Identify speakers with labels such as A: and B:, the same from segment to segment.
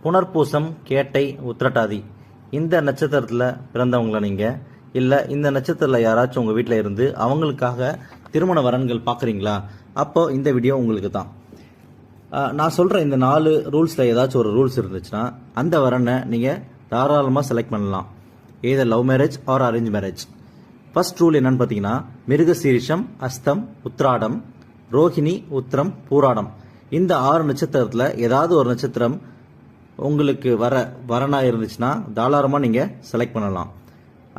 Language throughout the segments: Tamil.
A: புனர்பூசம், கேட்டை, உத்திரட்டாதி இந்த நட்சத்திரத்தில் பிறந்தவங்கள நீங்கள் இல்லை இந்த நட்சத்திரத்தில் யாராச்சும் உங்கள் வீட்டில் இருந்து அவங்களுக்காக திருமண வரன்கள் பார்க்குறீங்களா? அப்போ இந்த வீடியோ உங்களுக்கு தான். நான் சொல்கிற இந்த 4 ரூல்ஸில் ஏதாச்சும் ஒரு ரூல்ஸ் இருந்துச்சுன்னா அந்த வரனை நீங்கள் தாராளமாக செலக்ட் பண்ணலாம். Either love marriage or arrange marriage. First rule என்னன்னு பார்த்தீங்கன்னா, மிருகசீரிஷம், அஸ்தம், உத்ராடம், ரோஹிணி, உத்திரம், பூராடம் இந்த 6 நட்சத்திரத்தில் ஏதாவது ஒரு நட்சத்திரம் உங்களுக்கு வரனா இருந்துச்சுன்னா தாராளமாக நீங்கள் செலக்ட் பண்ணலாம்.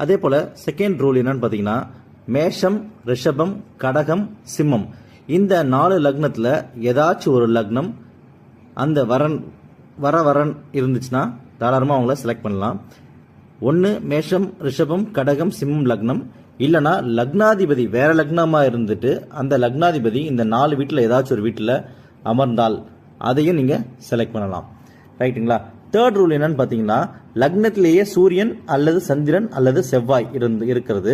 A: அதே போல் செகண்ட் ரூல் என்னன்னு பார்த்தீங்கன்னா, மேஷம், ரிஷபம், கடகம், சிம்மம் இந்த 4 லக்னத்தில் ஏதாச்சும் ஒரு லக்னம் அந்த வரன் இருந்துச்சுன்னா தாராளமாக அவங்கள செலக்ட் பண்ணலாம். ஒன்று மேஷம், ரிஷபம், கடகம், சிம்மம் லக்னம், இல்லைனா லக்னாதிபதி வேற லக்னமாக இருந்துட்டு அந்த லக்னாதிபதி இந்த 4 வீட்டில் ஏதாச்சும் ஒரு வீட்டில் அமர்ந்தால் அதையும் நீங்கள் செலக்ட் பண்ணலாம். ரைட்டுங்களா? தேர்ட் ரூல் என்னன்னு பார்த்தீங்கன்னா, லக்னத்திலேயே சூரியன் அல்லது சந்திரன் அல்லது செவ்வாய் இருக்கிறது,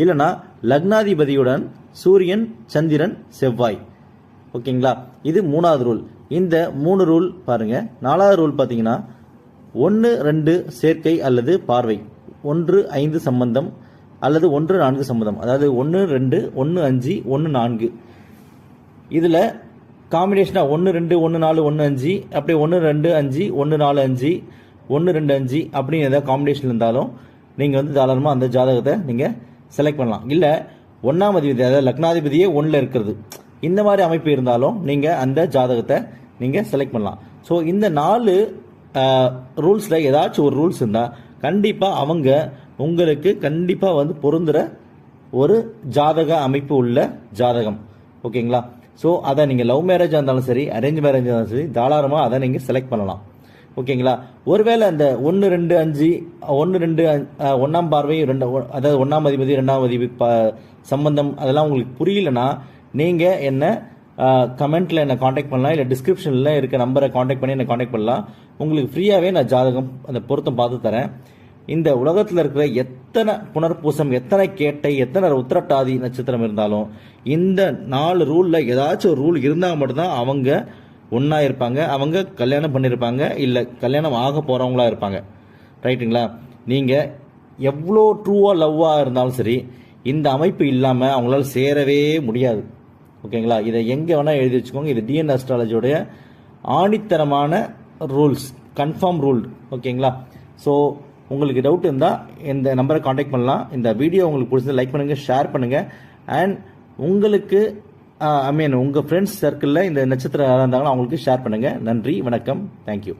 A: இல்லைனா லக்னாதிபதியுடன் சூரியன், சந்திரன், செவ்வாய். ஓகேங்களா? இது 3வது ரூல். இந்த 3 ரூல் பாருங்க. 4வது ரூல் பார்த்தீங்கன்னா, 1-2 சேர்க்கை அல்லது பார்வை, 1-5 சம்பந்தம் அல்லது 1-4 சம்பந்தம், அதாவது 1-2, 1-5, 1-4 இதில் காம்பினேஷனா 1-2, 1-4, 1-5 அப்படியே 1-2-5, 1-4-5, 1-2-5 அப்படின்னு ஏதாவது காம்பினேஷன் இருந்தாலும் நீங்கள் வந்து தாராளமாக அந்த ஜாதகத்தை நீங்கள் செலக்ட் பண்ணலாம். இல்லை 1ஆம் அதிபதி அதாவது லக்னாதிபதியே 1ல் இருக்கிறது இந்த மாதிரி அமைப்பு இருந்தாலும் நீங்கள் அந்த ஜாதகத்தை நீங்கள் செலக்ட் பண்ணலாம். ஸோ இந்த 4 ரூல்ஸில் ஏதாச்சும் ஒரு ரூல்ஸ் இருந்தால் கண்டிப்பாக அவங்க உங்களுக்கு கண்டிப்பாக வந்து பொருந்துகிற ஒரு ஜாதக அமைப்பு உள்ள ஜாதகம். ஓகேங்களா? ஸோ அதை நீங்கள் லவ் மேரேஜாக இருந்தாலும் சரி, அரேஞ்ச் மேரேஜாக இருந்தாலும் சரி, தாராளமாக அதை நீங்கள் செலக்ட் பண்ணலாம். ஓகேங்களா? ஒருவேளை அந்த 1-2-5 1ஆம் பார்வை அதாவது 1ஆம் அதிபதி 2ஆம் அதிபதி சம்பந்தம் அதெல்லாம் உங்களுக்கு புரியலன்னா நீங்கள் என்ன கமெண்ட்டில் என்னை காண்டாக்ட் பண்ணலாம், இல்லை டிஸ்கிரிப்ஷனில் இருக்க நம்பரை காண்டாக்ட் பண்ணி என்னை காண்டாக்ட் பண்ணலாம். உங்களுக்கு ஃப்ரீயாகவே நான் ஜாதகம் அந்த பொருத்தம் பார்த்து தரேன். இந்த உலகத்தில் இருக்கிற எத்தனை புனர்பூசம், எத்தனை கேட்டை, எத்தனை உத்திரட்டாதி நட்சத்திரம் இருந்தாலும் இந்த 4 ரூலில் ஏதாச்சும் ஒரு ரூல் இருந்தால் மட்டும்தான் அவங்க ஒன்றா இருப்பாங்க, அவங்க கல்யாணம் பண்ணியிருப்பாங்க, இல்லை கல்யாணம் ஆக போகிறவங்களா இருப்பாங்க. ரைட்டுங்களா? நீங்கள் எவ்வளோ ட்ரூவாக லவ்வாக இருந்தாலும் சரி இந்த அமைப்பு இல்லாமல் அவங்களால சேரவே முடியாது. ஓகேங்களா? இதை எங்கே வேணால் எழுதி வச்சுக்கோங்க. இது டிஎன் அஸ்ட்ராலஜியோடைய ஆணித்தரமான ரூல்ஸ், கன்ஃபார்ம் ரூல். ஓகேங்களா? ஸோ உங்களுக்கு டவுட் இருந்தால் இந்த நம்பரை காண்டாக்ட் பண்ணலாம். இந்த வீடியோ உங்களுக்கு பிடிச்சது லைக் பண்ணுங்கள், ஷேர் பண்ணுங்கள். அண்ட் உங்களுக்கு உங்கள் ஃப்ரெண்ட்ஸ் சர்க்கிளில் இந்த நட்சத்திரம் யாராக இருந்தாங்களோ அவங்களுக்கு ஷேர் பண்ணுங்கள். நன்றி, வணக்கம், தேங்க்யூ.